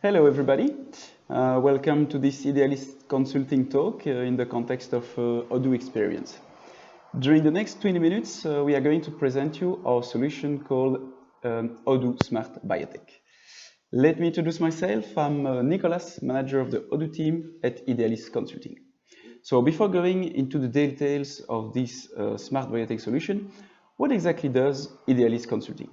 Hello everybody, welcome to this Idealist Consulting talk in the context of Odoo Experience. During the next 20 minutes we are going to present you our solution called Odoo Smart Biotech. Let me introduce myself. I'm Nicolas, manager of the Odoo team at Idealist Consulting. So before going into the details of this Smart Biotech solution, what exactly does Idealist Consulting?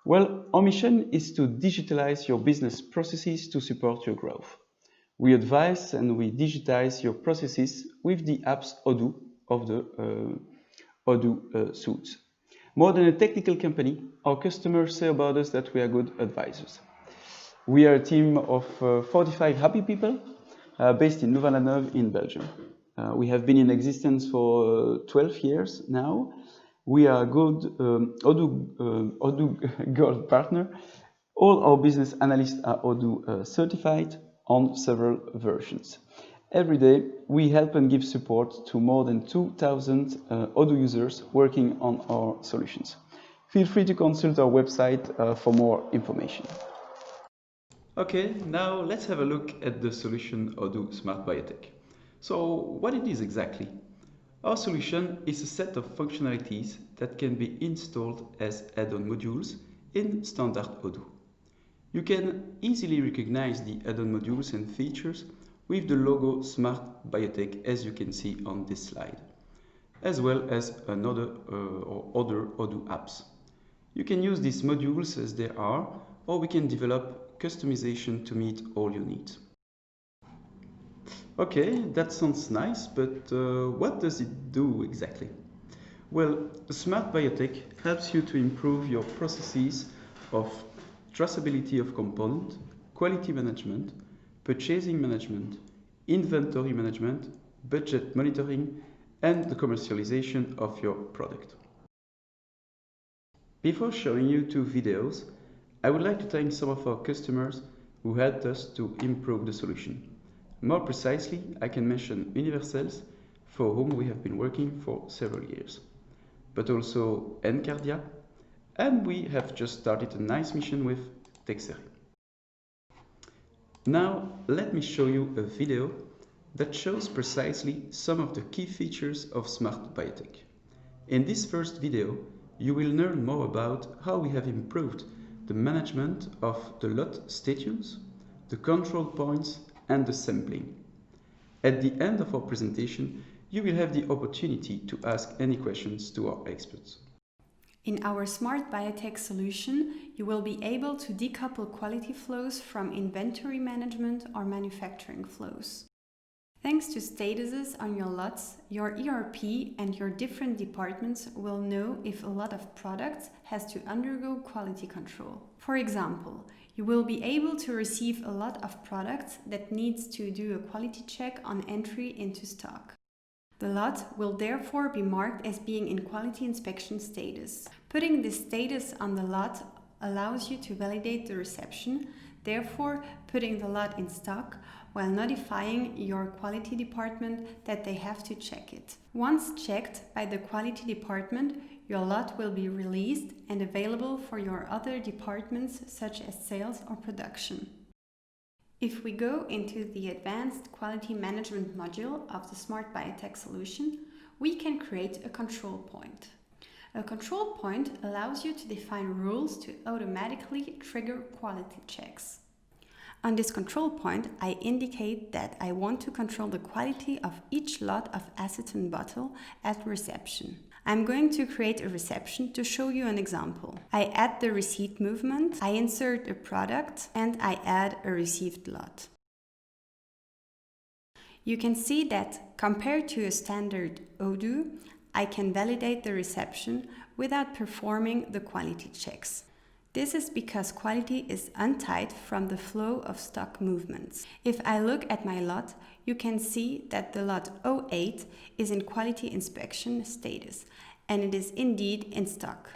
Well, our mission is to digitalize your business processes to support your growth. We advise and we digitize your processes with the apps Odoo of the Odoo suite. More than a technical company, our customers say about us that we are good advisors. We are a team of 45 happy people based in Louvain-la-Neuve in Belgium. We have been in existence for 12 years now. We are a good Odoo Gold partner. All our business analysts are Odoo certified on several versions. Every day, we help and give support to more than 2,000 Odoo users working on our solutions. Feel free to consult our website for more information. Okay, now let's have a look at the solution Odoo Smart Biotech. So, what it is exactly? Our solution is a set of functionalities that can be installed as add-on modules in standard Odoo. You can easily recognize the add-on modules and features with the logo Smart Biotech, as you can see on this slide, as well as other Odoo apps. You can use these modules as they are, or we can develop customization to meet all your needs. Okay, that sounds nice, but what does it do exactly? Well, Smart Biotech helps you to improve your processes of traceability of component, quality management, purchasing management, inventory management, budget monitoring, and the commercialization of your product. Before showing you two videos, I would like to thank some of our customers who helped us to improve the solution. More precisely, I can mention Universals, for whom we have been working for several years, but also Encardia, and we have just started a nice mission with Texeri. Now, let me show you a video that shows precisely some of the key features of Smart Biotech. In this first video, you will learn more about how we have improved the management of the lot status, the control points, and the sampling. At the end of our presentation, you will have the opportunity to ask any questions to our experts. In our Smart Biotech solution, you will be able to decouple quality flows from inventory management or manufacturing flows. Thanks to statuses on your lots, your ERP and your different departments will know if a lot of products has to undergo quality control. For example, you will be able to receive a lot of products that needs to do a quality check on entry into stock. The lot will therefore be marked as being in quality inspection status. Putting this status on the lot allows you to validate the reception, therefore putting the lot in stock while notifying your quality department that they have to check it. Once checked by the quality department, your lot will be released and available for your other departments such as sales or production. If we go into the advanced quality management module of the Smart Biotech solution, we can create a control point. A control point allows you to define rules to automatically trigger quality checks. On this control point, I indicate that I want to control the quality of each lot of acetone bottle at reception. I'm going to create a reception to show you an example. I add the receipt movement, I insert a product, and I add a received lot. You can see that compared to a standard Odoo, I can validate the reception without performing the quality checks. This is because quality is untied from the flow of stock movements. If I look at my lot, you can see that the lot 08 is in quality inspection status, and it is indeed in stock.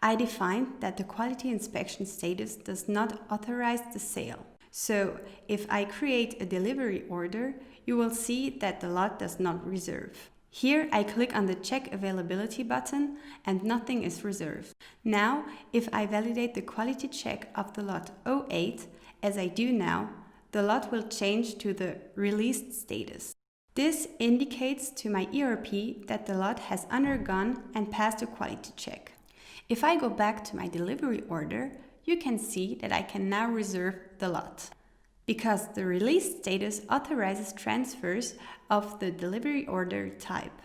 I defined that the quality inspection status does not authorize the sale. So, if I create a delivery order, you will see that the lot does not reserve. Here I click on the Check Availability button and nothing is reserved. Now, if I validate the quality check of the lot 08, as I do now, the lot will change to the released status. This indicates to my ERP that the lot has undergone and passed a quality check. If I go back to my delivery order, you can see that I can now reserve the lot, because the release status authorizes transfers of the delivery order type.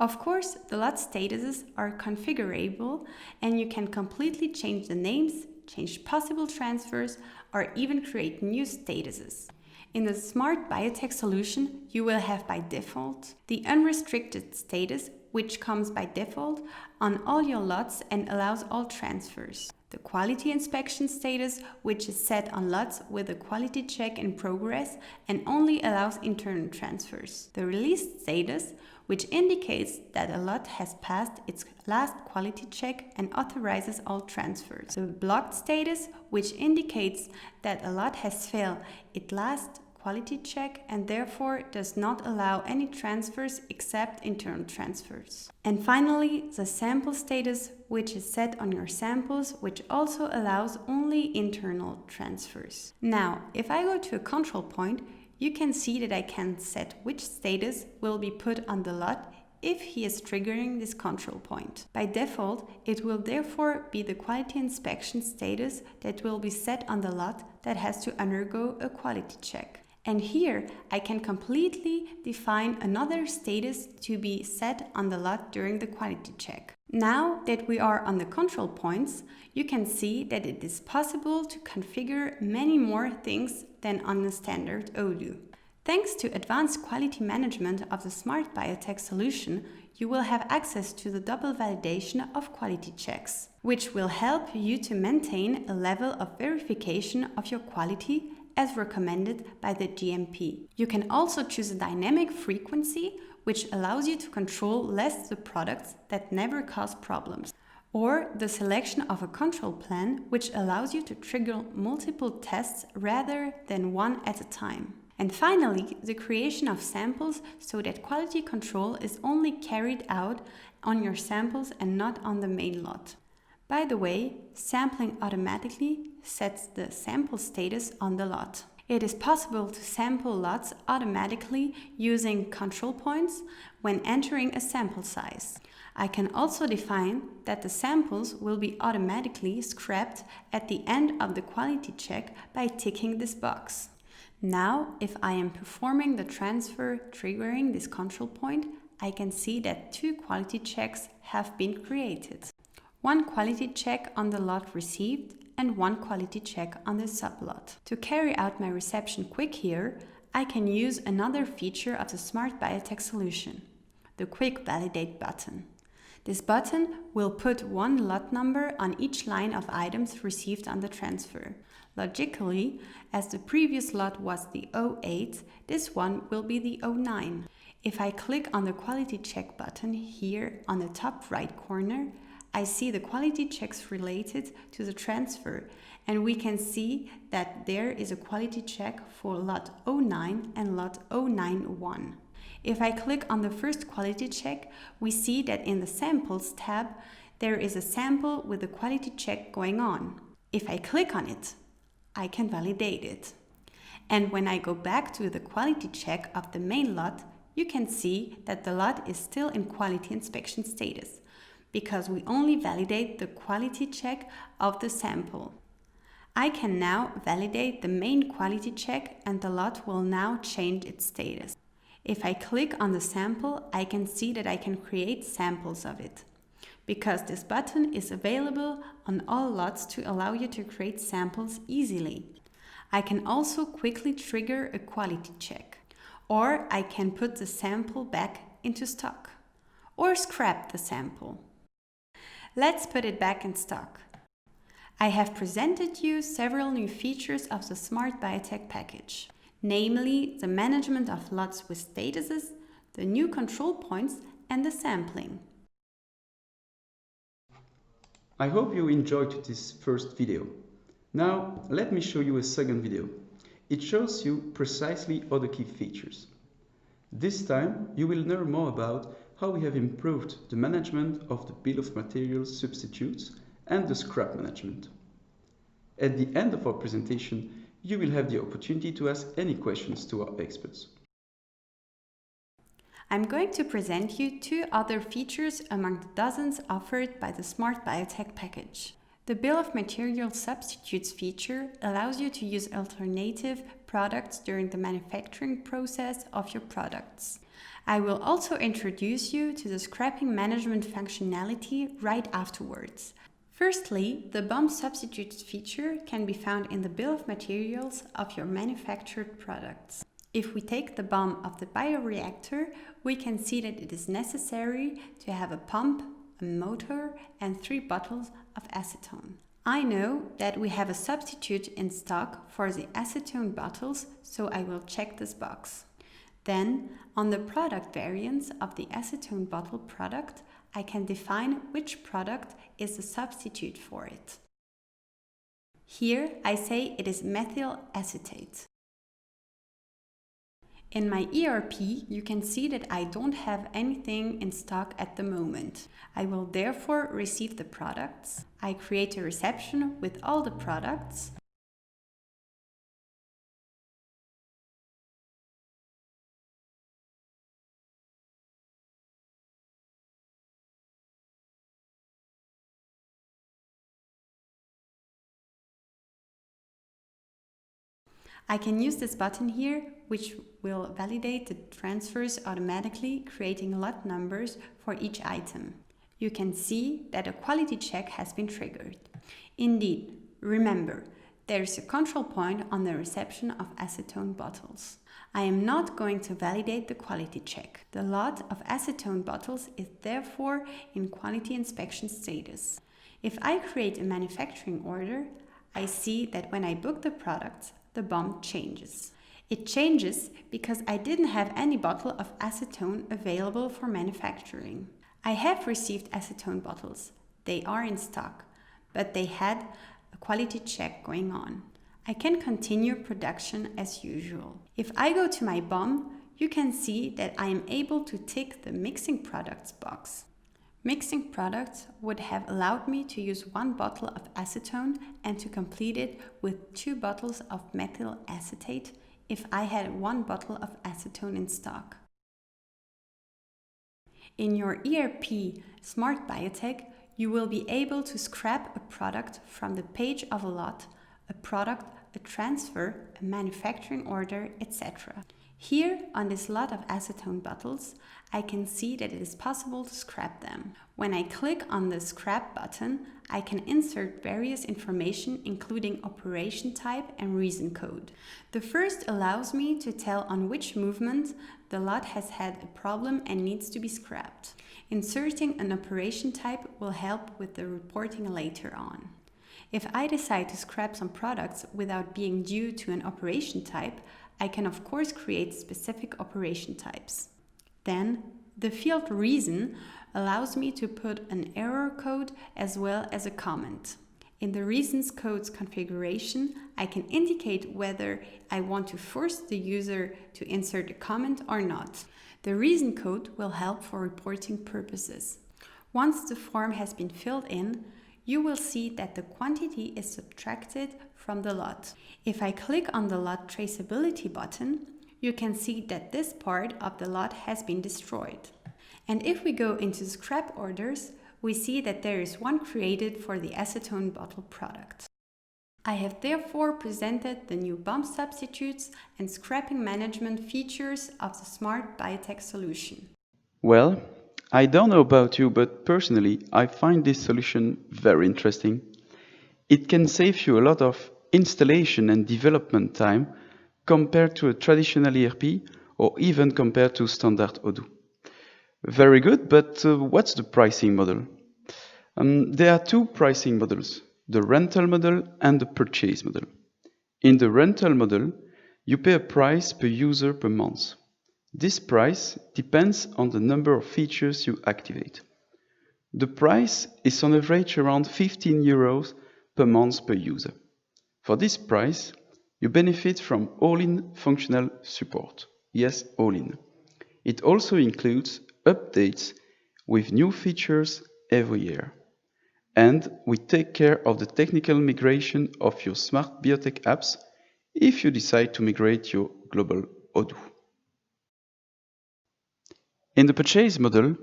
Of course, the lot statuses are configurable and you can completely change the names, change possible transfers, or even create new statuses. In the Smart Biotech solution, you will have by default the unrestricted status, which comes by default on all your lots and allows all transfers. The quality inspection status, which is set on lots with a quality check in progress and only allows internal transfers. The release status, which indicates that a lot has passed its last quality check and authorizes all transfers. The blocked status, which indicates that a lot has failed its last quality check and therefore does not allow any transfers except internal transfers. And finally, the sample status, which is set on your samples, which also allows only internal transfers. Now, if I go to a control point, you can see that I can set which status will be put on the lot if he is triggering this control point. By default, it will therefore be the quality inspection status that will be set on the lot that has to undergo a quality check. And here I can completely define another status to be set on the lot during the quality check. Now that we are on the control points, you can see that it is possible to configure many more things than on the standard Odoo. Thanks to advanced quality management of the Smart Biotech solution, you will have access to the double validation of quality checks, which will help you to maintain a level of verification of your quality as recommended by the GMP. You can also choose a dynamic frequency, which allows you to control less the products that never cause problems, or the selection of a control plan, which allows you to trigger multiple tests rather than one at a time. And finally, the creation of samples so that quality control is only carried out on your samples and not on the main lot. By the way, sampling automatically sets the sample status on the lot. It is possible to sample lots automatically using control points when entering a sample size. I can also define that the samples will be automatically scrapped at the end of the quality check by ticking this box. Now, if I am performing the transfer triggering this control point, I can see that 2 quality checks have been created. 1 quality check on the lot received and 1 quality check on the sublot. To carry out my reception quick here, I can use another feature of the Smart Biotech solution, the Quick Validate button. This button will put 1 lot number on each line of items received on the transfer. Logically, as the previous lot was the 08, this one will be the 09. If I click on the quality check button here on the top right corner, I see the quality checks related to the transfer, and we can see that there is a quality check for lot 09 and lot 091. If I click on the first quality check, we see that in the Samples tab, there is a sample with a quality check going on. If I click on it, I can validate it. And when I go back to the quality check of the main lot, you can see that the lot is still in quality inspection status, because we only validate the quality check of the sample. I can now validate the main quality check and the lot will now change its status. If I click on the sample, I can see that I can create samples of it, because this button is available on all lots to allow you to create samples easily. I can also quickly trigger a quality check, or I can put the sample back into stock, or scrap the sample. Let's put it back in stock. I have presented you several new features of the Smart Biotech package, namely the management of lots with statuses, the new control points, and the sampling. I hope you enjoyed this first video. Now, let me show you a second video. It shows you precisely all the key features. This time, you will learn more about how we have improved the management of the bill of materials substitutes and the scrap management. At the end of our presentation, you will have the opportunity to ask any questions to our experts. I'm going to present you 2 other features among the dozens offered by the Smart Biotech package. The Bill of Materials Substitutes feature allows you to use alternative products during the manufacturing process of your products. I will also introduce you to the scrapping management functionality right afterwards. Firstly, the BOM substitutes feature can be found in the bill of materials of your manufactured products. If we take the BOM of the bioreactor, we can see that it is necessary to have a pump, a motor, and 3 bottles of acetone. I know that we have a substitute in stock for the acetone bottles, so I will check this box. Then, on the product variants of the acetone bottle product, I can define which product is the substitute for it. Here I say it is methyl acetate. In my ERP, you can see that I don't have anything in stock at the moment. I will therefore receive the products. I create a reception with all the products. I can use this button here, which will validate the transfers automatically, creating lot numbers for each item. You can see that a quality check has been triggered. Indeed, remember, there is a control point on the reception of acetone bottles. I am not going to validate the quality check. The lot of acetone bottles is therefore in quality inspection status. If I create a manufacturing order, I see that when I book the products, the BOM changes. It changes because I didn't have any bottle of acetone available for manufacturing. I have received acetone bottles. They are in stock, but they had a quality check going on. I can continue production as usual. If I go to my BOM, you can see that I am able to tick the mixing products box. Mixing products would have allowed me to use 1 bottle of acetone and to complete it with 2 bottles of methyl acetate if I had 1 bottle of acetone in stock. In your ERP Smart Biotech, you will be able to scrap a product from the page of a lot, a product, a transfer, a manufacturing order, etc. Here, on this lot of acetone bottles, I can see that it is possible to scrap them. When I click on the Scrap button, I can insert various information including operation type and reason code. The first allows me to tell on which movement the lot has had a problem and needs to be scrapped. Inserting an operation type will help with the reporting later on. If I decide to scrap some products without being due to an operation type, I can of course create specific operation types. Then, the field reason allows me to put an error code as well as a comment. In the reasons code's configuration, I can indicate whether I want to force the user to insert a comment or not. The reason code will help for reporting purposes. Once the form has been filled in, you will see that the quantity is subtracted from the lot. If I click on the lot traceability button, you can see that this part of the lot has been destroyed. And if we go into scrap orders, we see that there is one created for the acetone bottle product. I have therefore presented the new BOM substitutes and scrapping management features of the Smart Biotech solution. Well, I don't know about you, but personally, I find this solution very interesting. It can save you a lot of installation and development time compared to a traditional ERP or even compared to standard Odoo. Very good, but what's the pricing model? There are 2 pricing models, the rental model and the purchase model. In the rental model, you pay a price per user per month. This price depends on the number of features you activate. The price is on average around 15 euros per month per user. For this price, you benefit from all-in functional support. Yes, all-in. It also includes updates with new features every year. And we take care of the technical migration of your Smart Biotech apps if you decide to migrate your global Odoo. In the purchase model,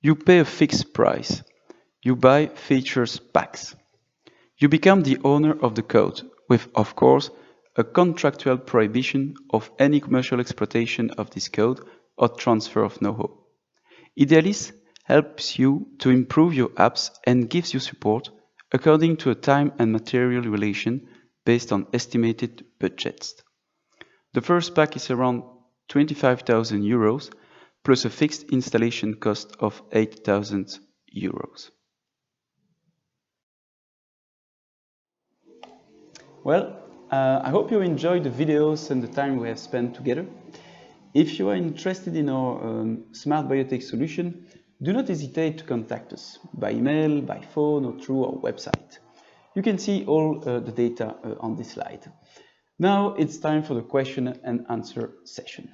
you pay a fixed price. You buy features packs. You become the owner of the code, with, of course, a contractual prohibition of any commercial exploitation of this code or transfer of know-how. Idealist helps you to improve your apps and gives you support according to a time and material relation based on estimated budgets. The first pack is around 25,000 euros plus a fixed installation cost of 8,000 euros. Well, I hope you enjoyed the videos and the time we have spent together. If you are interested in our Smart Biotech solution, do not hesitate to contact us by email, by phone, or through our website. You can see all the data on this slide. Now it's time for the question and answer session.